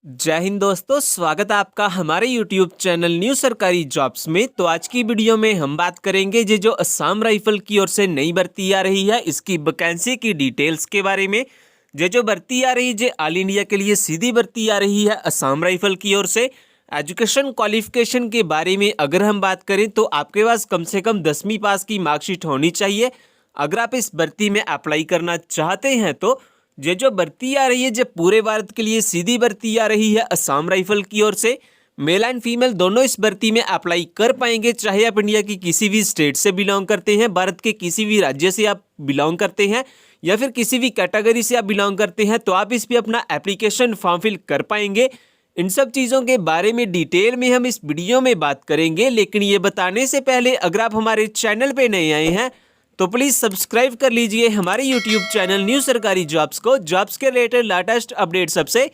जय हिंद दोस्तों, स्वागत है आपका हमारे YouTube चैनल न्यू सरकारी जॉब्स में। तो आज की वीडियो में हम बात करेंगे जो असम राइफल की ओर से नई भर्ती आ रही है, इसकी वैकेंसी की डिटेल्स के बारे में। जो भर्ती आ रही है ऑल इंडिया के लिए सीधी भर्ती आ रही है असम राइफल की ओर से। एजुकेशन क्वालिफिकेशन के बारे में अगर हम बात करें तो आपके पास कम से कम 10वीं पास की मार्कशीट होनी चाहिए अगर आप इस भर्ती में अप्लाई करना चाहते हैं। तो जो भर्ती आ रही है जो पूरे भारत के लिए सीधी भर्ती आ रही है असम राइफल की ओर से। मेल एंड फीमेल दोनों इस भर्ती में अप्लाई कर पाएंगे, चाहे आप इंडिया की किसी भी स्टेट से बिलोंग करते हैं, भारत के किसी भी राज्य से आप बिलोंग करते हैं या फिर किसी भी कैटेगरी से आप बिलोंग करते हैं, तो आप इस पर अपना एप्लीकेशन फॉर्म फिल कर पाएंगे। इन सब चीज़ों के बारे में डिटेल में हम इस वीडियो में बात करेंगे, लेकिन ये बताने से पहले अगर आप हमारे चैनल पे नए आए हैं तो प्लीज सब्सक्राइब कर लीजिए हमारे YouTube चैनल न्यू सरकारी जॉब्स को, जॉब्स के रिलेटेड लेटेस्ट अपडेट सबसे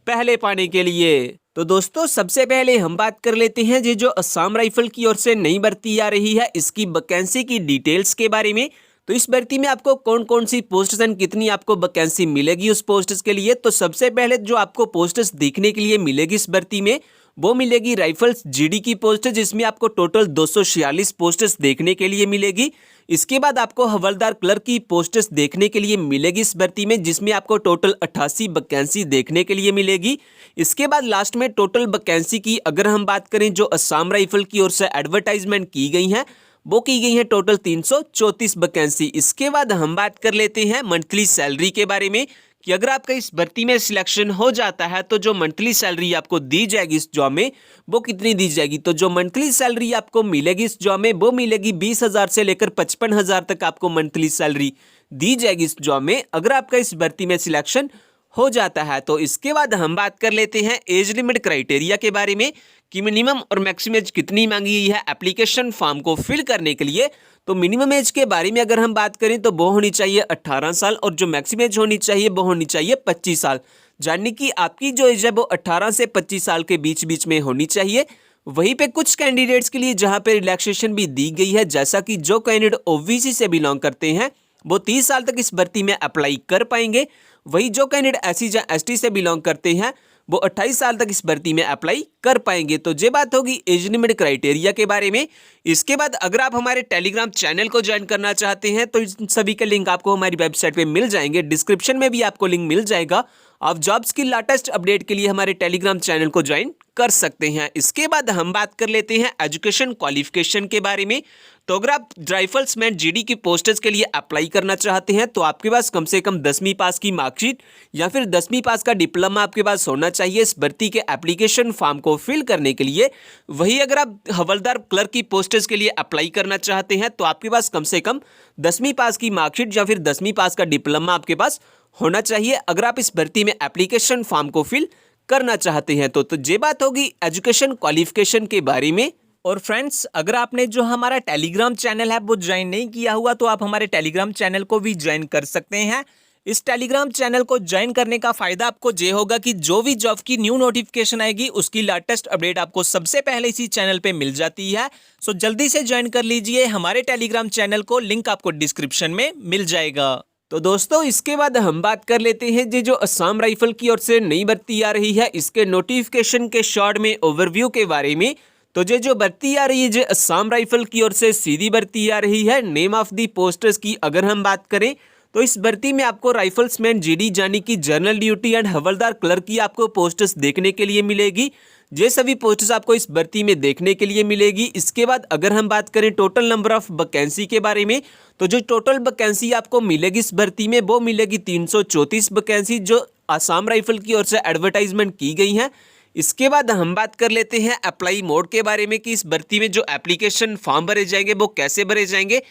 पहले पाने के लिए। तो दोस्तों सबसे पहले हम बात कर लेते हैं जो असम राइफल की ओर से नई भर्ती आ रही है इसकी वैकेंसी की डिटेल्स के बारे में। तो इस भर्ती में आपको कौन कौन सी पोस्ट्स एंड कितनी आपको वैकेंसी मिलेगी उस पोस्ट्स के लिए। तो सबसे पहले जो आपको पोस्ट्स देखने के लिए मिलेगी इस भर्ती में वो मिलेगी राइफल्स जीडी की पोस्ट, जिसमें आपको टोटल 246 पोस्ट्स देखने के लिए मिलेगी। इसके बाद आपको हवलदार क्लर्क की पोस्ट्स देखने के लिए मिलेगी इस भर्ती में, जिसमें आपको टोटल 88 वैकेंसी देखने के लिए मिलेगी। इसके बाद लास्ट में टोटल वैकेंसी की अगर हम बात करें जो असम राइफल की ओर से एडवर्टाइजमेंट की गई है वो की गई है टोटल 334 वैकेंसी। इसके बाद हम बात कर लेते हैं मंथली सैलरी के बारे में कि अगर आपका इस भर्ती में सिलेक्शन हो जाता है तो जो मंथली सैलरी आपको दी जाएगी इस जॉब में वो कितनी दी जाएगी। तो जो मंथली सैलरी आपको मिलेगी इस जॉब में वो मिलेगी 20,000 से लेकर 55,000 तक आपको मंथली सैलरी दी जाएगी इस जॉब में अगर आपका इस भर्ती में सिलेक्शन हो जाता है। तो इसके बाद हम बात कर लेते हैं एज लिमिट क्राइटेरिया के बारे में कि मिनिमम और मैक्सिमम एज कितनी मांगी गई है एप्लीकेशन फॉर्म को फिल करने के लिए। तो मिनिमम एज के बारे में अगर हम बात करें तो वो होनी चाहिए 18 साल और जो मैक्सिमम एज होनी चाहिए वो होनी चाहिए 25 साल। यानी कि आपकी जो एज है वो 18 से 25 साल के बीच बीच में होनी चाहिए। वहीं पे कुछ कैंडिडेट्स के लिए जहां पे रिलैक्सेशन भी दी गई है, जैसा कि जो कैंडिडेट ओबीसी से बिलोंग करते हैं वो 30 साल तक इस भर्ती में अप्लाई कर पाएंगे। वही जो कैंडिडेट एससी या एसटी से बिलोंग करते हैं वो 28 साल तक इस भर्ती में अप्लाई कर पाएंगे। तो ये बात होगी एज लिमिट क्राइटेरिया के बारे में। इसके बाद अगर आप हमारे टेलीग्राम चैनल को ज्वाइन करना चाहते हैं तो इन सभी के लिंक आपको हमारी वेबसाइट पे मिल जाएंगे, डिस्क्रिप्शन में भी आपको लिंक मिल जाएगा। आप जॉब्स की लेटेस्ट अपडेट के लिए हमारे टेलीग्राम चैनल को ज्वाइन कर सकते हैं। इसके बाद हम बात कर लेते हैं एजुकेशन क्वालिफिकेशन के बारे में। तो अगर आप राइफल्समैन जीडी की पोस्ट्स के लिए अप्लाई करना चाहते हैं तो आपके पास कम से कम 10वीं पास की मार्कशीट या फिर 10वीं पास का डिप्लोमा आपके पास होना चाहिए इस भर्ती के एप्लीकेशन फॉर्म को फिल करने के लिए। वही अगर आप हवलदार क्लर्क की पोस्ट्स के लिए अप्लाई करना चाहते हैं तो आपके पास कम से कम 10वीं पास की मार्कशीट या फिर 10वीं पास का डिप्लोमा आपके पास होना चाहिए अगर आप इस भर्ती में एप्लीकेशन फॉर्म को फिल करना चाहते हैं। तो ये बात होगी एजुकेशन क्वालिफिकेशन के बारे में। और फ्रेंड्स अगर आपने जो हमारा टेलीग्राम चैनल है वो ज्वाइन नहीं किया हुआ तो आप हमारे टेलीग्राम चैनल को भी ज्वाइन कर सकते हैं। इस टेलीग्राम चैनल को ज्वाइन करने का फायदा आपको ये होगा कि जो भी जॉब की न्यू नोटिफिकेशन आएगी उसकी लेटेस्ट अपडेट आपको सबसे पहले इसी चैनल पे मिल जाती है। सो जल्दी से ज्वाइन कर लीजिए हमारे टेलीग्राम चैनल को, लिंक आपको डिस्क्रिप्शन में मिल जाएगा। तो दोस्तों इसके बाद हम बात कर लेते हैं जो असम राइफल की ओर से नई भर्ती आ रही है इसके नोटिफिकेशन के शॉर्ट में ओवरव्यू के बारे में। तो जो भर्ती आ रही है जो असम राइफल की ओर से सीधी भर्ती आ रही है। नेम ऑफ दी पोस्टर्स की अगर हम बात करें तो इस भर्ती में आपको राइफल्समैन जीडी यानी कि general duty and havildar clerk की आपको पोस्टर्स देखने के लिए मिलेगी। ये सभी पोस्टर्स आपको इस भर्ती में देखने के लिए मिलेगी। इसके बाद अगर हम बात करें टोटल नंबर ऑफ वैकेंसी के बारे में तो जो टोटल वैकेंसी आपको मिलेगी इस भर्ती में वो मिलेगी 334 वैकेंसी जो असम राइफल की ओर से एडवर्टाइजमेंट की गई है। इसके बाद हम बात कर लेते हैं अप्लाई मोड के बारे में कि इस भर्ती में जो एप्लीकेशन फॉर्म भरे जाएंगे वो कैसे भरे जाएंगे।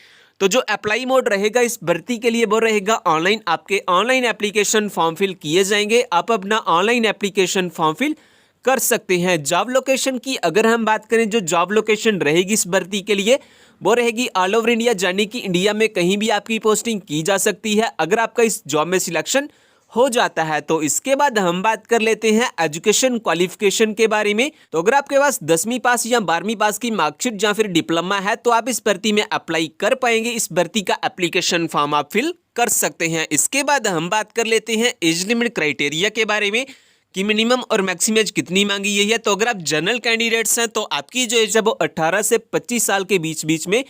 तो जो अप्लाई मोड रहेगा इस भर्ती के लिए वो रहेगा ऑनलाइन। आपके ऑनलाइन एप्लीकेशन फॉर्म फिल किए जाएंगे, आप अपना ऑनलाइन एप्लीकेशन फॉर्म फिल कर सकते हैं। जॉब लोकेशन की अगर हम बात करें जो जॉब लोकेशन रहेगी इस भर्ती के लिए वो रहेगी ऑल ओवर इंडिया, यानी कि इंडिया में कहीं भी आपकी पोस्टिंग की जा सकती है अगर आपका इस जॉब में सिलेक्शन हो जाता है। तो इसके बाद हम बात कर लेते हैं एजुकेशन क्वालिफिकेशन के बारे में। तो अगर आपके पास 10वीं पास या 12वीं पास की मार्कशीट या फिर डिप्लोमा है तो आप इस भर्ती में अप्लाई कर पाएंगे, इस भर्ती का एप्लीकेशन फॉर्म आप फिल कर सकते हैं। इसके बाद हम बात कर लेते हैं एज लिमिट क्राइटेरिया के बारे में कि मिनिमम और मैक्सिमम एज कितनी मांगी गई है। तो अगर आप जनरल कैंडिडेट्स हैं तो आपकी जो एज है वो 18 से 25 साल के बीच बीच में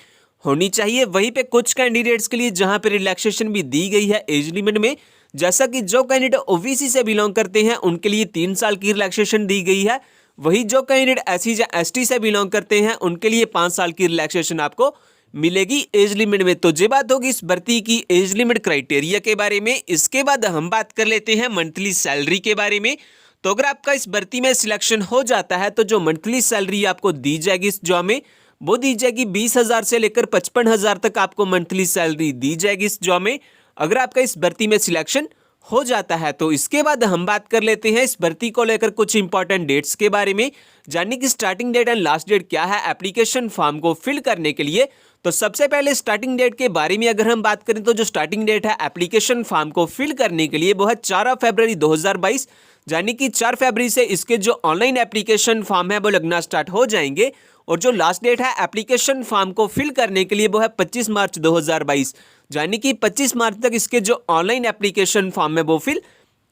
होनी चाहिए। वहीं पे कुछ कैंडिडेट्स के लिए जहां पे रिलैक्सेशन भी दी गई है एज लिमिट में, जैसा कि जो कैंडिडेट ओबीसी से बिलोंग करते हैं उनके लिए 3 साल की रिलैक्सेशन दी गई है। वही जो कैंडिडेट एससी या एसटी से बिलोंग करते हैं उनके लिए 5 साल की रिलैक्सेशन आपको मिलेगी एज लिमिट में। तो ये बात होगी इस भर्ती की एज लिमिट क्राइटेरिया के बारे में। इसके बाद हम बात कर लेते हैं मंथली सैलरी के बारे में। तो अगर आपका इस भर्ती में सिलेक्शन हो जाता है तो जो मंथली सैलरी आपको दी जाएगी इस जॉब में वो दी जाएगी 20,000 से लेकर 55,000 तक आपको मंथली सैलरी दी जाएगी इस जॉब में, अगर आपका इस भर्ती में सिलेक्शन हो जाता है। तो इसके बाद हम बात कर लेते हैं इस भर्ती को लेकर कुछ इंपॉर्टेंट डेट्स के बारे में, जानने की starting date and last date क्या है एप्लीकेशन फॉर्म को फिल करने के लिए। तो सबसे पहले स्टार्टिंग डेट के बारे में अगर हम बात करें तो जो स्टार्टिंग डेट है एप्लीकेशन फॉर्म को फिल करने के लिए वो है 4 फरवरी 2022, यानी कि 4 फरवरी से इसके जो ऑनलाइन एप्लीकेशन फॉर्म है वो लगना स्टार्ट हो जाएंगे। और जो लास्ट डेट है एप्लीकेशन फॉर्म को फिल करने के लिए वो है 25 मार्च 2022, यानी कि 25 मार्च तक इसके जो ऑनलाइन एप्लीकेशन फॉर्म है वो फिल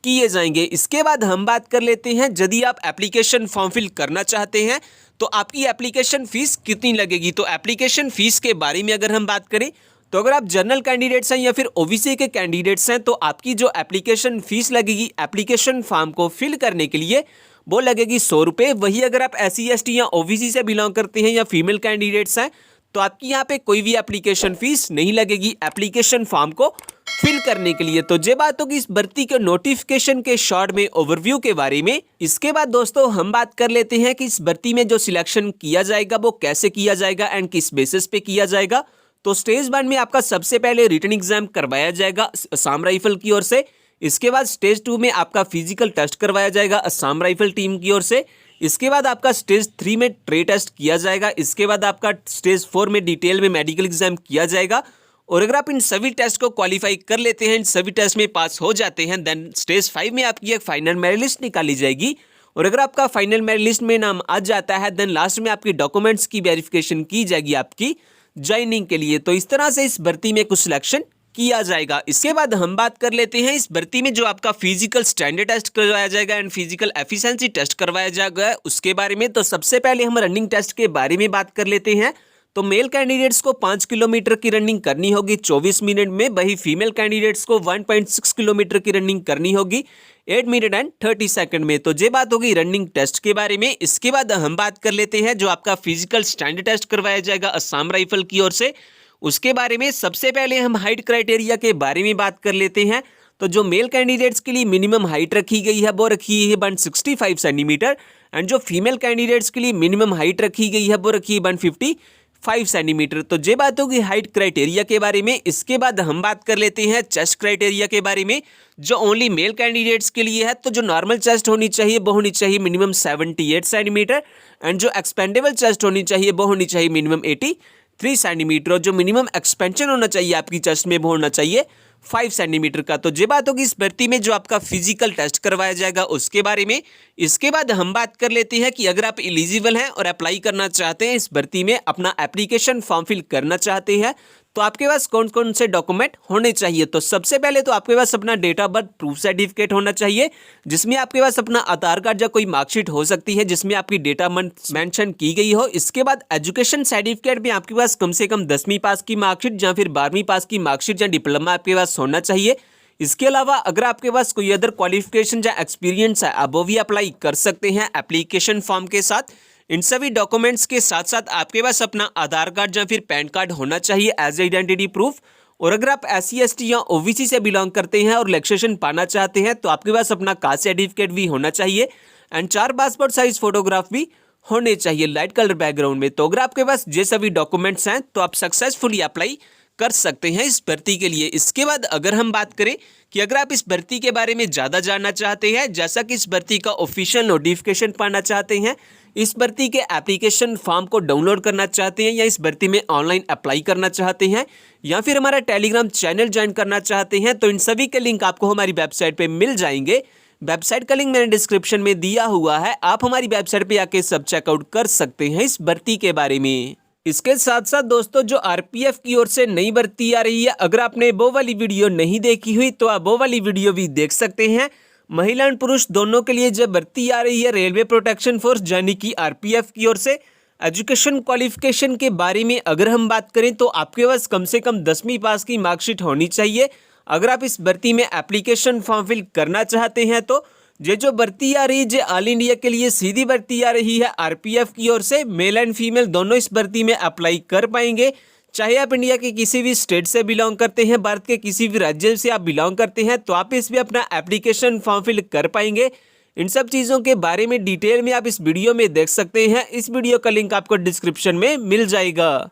किए जाएंगे। इसके बाद हम बात कर लेते हैं यदि आप एप्लीकेशन फॉर्म फिल करना चाहते हैं तो आपकी एप्लीकेशन फीस कितनी लगेगी। तो एप्लीकेशन फीस के बारे में अगर हम बात करें तो अगर आप जनरल कैंडिडेट्स हैं या फिर ओबीसी के कैंडिडेट्स हैं तो आपकी जो एप्लीकेशन फीस लगेगी एप्लीकेशन फॉर्म को फिल करने के लिए वो लगेगी 100 रुपये। वही अगर आप एससी एसटी या ओबीसी से बिलोंग करते हैं या फीमेल कैंडिडेट्स हैं तो आपकी यहाँ पे कोई भी एप्लीकेशन फीस नहीं लगेगी एप्लीकेशन फॉर्म को फिल करने के लिए। तो ये बात होगी इस भर्ती के नोटिफिकेशन के शॉर्ट में ओवरव्यू के बारे में। इसके बाद दोस्तों हम बात कर लेते हैं कि इस भर्ती में जो सिलेक्शन किया जाएगा वो कैसे किया जाएगा एंड किस बेसिस पे किया जाएगा। तो स्टेज 1 में आपका सबसे पहले रिटन एग्जाम करवाया जाएगा असम राइफल की ओर से। इसके बाद स्टेज 2 में आपका फिजिकल टेस्ट करवाया जाएगा असम राइफल टीम की ओर से। इसके बाद आपका स्टेज 3 में ट्रे टेस्ट किया जाएगा। इसके बाद आपका स्टेज 4 में डिटेल में मेडिकल एग्जाम किया जाएगा। और अगर आप इन सभी टेस्ट को क्वालिफाई कर लेते हैं, इन सभी टेस्ट में पास हो जाते हैं, देन स्टेज 5 में आपकी एक फाइनल मेरिट लिस्ट निकाली जाएगी। और अगर आपका फाइनल मेरिट लिस्ट में नाम आ जाता है देन लास्ट में आपकी डॉक्यूमेंट्स की वेरिफिकेशन की जाएगी आपकी ज्वाइनिंग के लिए। तो इस तरह से इस भर्ती में कुछ सिलेक्शन किया जाएगा। इसके बाद हम बात कर लेते हैं इस भर्ती में जो आपका फिजिकल स्टैंडर्ड टेस्ट करवाया जाएगा एंड फिजिकल एफिशिएंसी टेस्ट करवाया जाएगा उसके बारे में। तो सबसे पहले हम रनिंग टेस्ट के बारे में बात कर लेते हैं। तो मेल कैंडिडेट्स को 5 किलोमीटर की रनिंग करनी होगी 24 मिनट में। वही फीमेल कैंडिडेट्स को 1.6 किलोमीटर की रनिंग करनी होगी 8 मिनट एंड 30 सेकंड में। तो ये बात होगी रनिंग टेस्ट के बारे में। इसके बाद हम बात कर लेते हैं जो आपका फिजिकल स्टैंडर्ड टेस्ट करवाया जाएगा असम राइफल की ओर से उसके बारे में। सबसे पहले हम हाइट क्राइटेरिया के बारे में बात कर लेते हैं। तो जो मेल कैंडिडेट्स के लिए मिनिमम हाइट रखी गई है वो रखी है 165 सेंटीमीटर एंड जो फीमेल कैंडिडेट्स के लिए मिनिमम हाइट रखी गई है वो रखी है 155 सेंटीमीटर। तो ये बात होगी हाइट क्राइटेरिया के बारे में। इसके बाद हम बात कर लेते हैं चेस्ट क्राइटेरिया के बारे में जो ओनली मेल कैंडिडेट्स के लिए है। तो जो नॉर्मल चेस्ट होनी चाहिए वो होनी चाहिए मिनिमम 78 सेंटीमीटर एंड जो एक्सपेंडेबल चेस्ट होनी चाहिए वो होनी चाहिए मिनिमम 83 सेंटीमीटर। और जो मिनिमम एक्सपेंशन होना चाहिए आपकी चेस्ट में वो होना चाहिए 5 सेंटीमीटर का। तो ये बात होगी इस भर्ती में जो आपका फिजिकल टेस्ट करवाया जाएगा उसके बारे में। इसके बाद हम बात कर लेते हैं कि अगर आप एलिजिबल हैं और अप्लाई करना चाहते हैं इस भर्ती में, अपना एप्लीकेशन फॉर्म फिल करना चाहते हैं तो आपके पास कौन कौन से डॉक्यूमेंट होने चाहिए। तो सबसे पहले तो आपके पास अपना date of birth proof certificate होना चाहिए जिसमें आपके पास अपना आधार कार्ड या कोई मार्कशीट हो सकती है जिसमें आपकी डेट ऑफ बर्थ मेंशन की गई हो। इसके बाद एजुकेशन सर्टिफिकेट में आपके पास कम से कम 10वीं पास की मार्कशीट या फिर 12वीं पास की मार्कशीट या डिप्लोमा आपके पास होना चाहिए। इसके अलावा अगर आपके पास कोई अदर क्वालिफिकेशन या एक्सपीरियंस है आप वो भी अप्लाई कर सकते हैं एप्लीकेशन फॉर्म के साथ। इन सभी डॉक्यूमेंट्स के साथ साथ आपके पास अपना आधार कार्ड या फिर पैन कार्ड होना चाहिए एज आइडेंटिटी प्रूफ। और अगर आप एससी एसटी या ओबीसी से बिलोंग करते हैं और रिलैक्सेशन पाना चाहते हैं तो आपके पास अपना कास्ट सर्टिफिकेट भी होना चाहिए एंड 4 पासपोर्ट साइज फोटोग्राफ भी होने चाहिए लाइट कलर बैकग्राउंड में। तो अगर आपके पास ये सभी डॉक्यूमेंट्स हैं तो आप सक्सेसफुली अप्लाई कर सकते हैं इस भर्ती के लिए। इसके बाद अगर हम बात करें कि अगर आप इस भर्ती के बारे में ज़्यादा जानना चाहते हैं, जैसा कि इस भर्ती का ऑफिशियल नोटिफिकेशन पाना चाहते हैं, इस भर्ती के एप्लीकेशन फॉर्म को डाउनलोड करना चाहते हैं या इस भर्ती में ऑनलाइन अप्लाई करना चाहते हैं या फिर हमारा टेलीग्राम चैनल ज्वाइन करना चाहते हैं तो इन सभी के लिंक आपको हमारी वेबसाइट पे मिल जाएंगे। वेबसाइट का लिंक मैंने डिस्क्रिप्शन में दिया हुआ है, आप हमारी वेबसाइट पे आके सब चेकआउट कर सकते हैं इस भर्ती के बारे में। इसके साथ साथ दोस्तों जो आरपीएफ की ओर से नई भर्ती आ रही है, अगर आपने वो वाली वीडियो नहीं देखी हुई तो आप वो वाली वीडियो भी देख सकते हैं। महिला एंड पुरुष दोनों के लिए जब भर्ती आ रही है रेलवे प्रोटेक्शन फोर्स यानी कि आरपीएफ की ओर से। एजुकेशन क्वालिफिकेशन के बारे में अगर हम बात करें तो आपके पास कम से कम 10वीं पास की मार्कशीट होनी चाहिए अगर आप इस भर्ती में एप्लीकेशन फॉर्म फिल करना चाहते हैं। तो ये जो भर्ती आ रही है ऑल इंडिया के लिए सीधी भर्ती आ रही है आरपीएफ की ओर से। मेल एंड फीमेल दोनों इस भर्ती में अप्लाई कर पाएंगे, चाहे आप इंडिया के किसी भी स्टेट से बिलोंग करते हैं, भारत के किसी भी राज्य से आप बिलोंग करते हैं तो आप इसमें अपना एप्लीकेशन फॉर्म फिल कर पाएंगे। इन सब चीज़ों के बारे में डिटेल में आप इस वीडियो में देख सकते हैं। इस वीडियो का लिंक आपको डिस्क्रिप्शन में मिल जाएगा।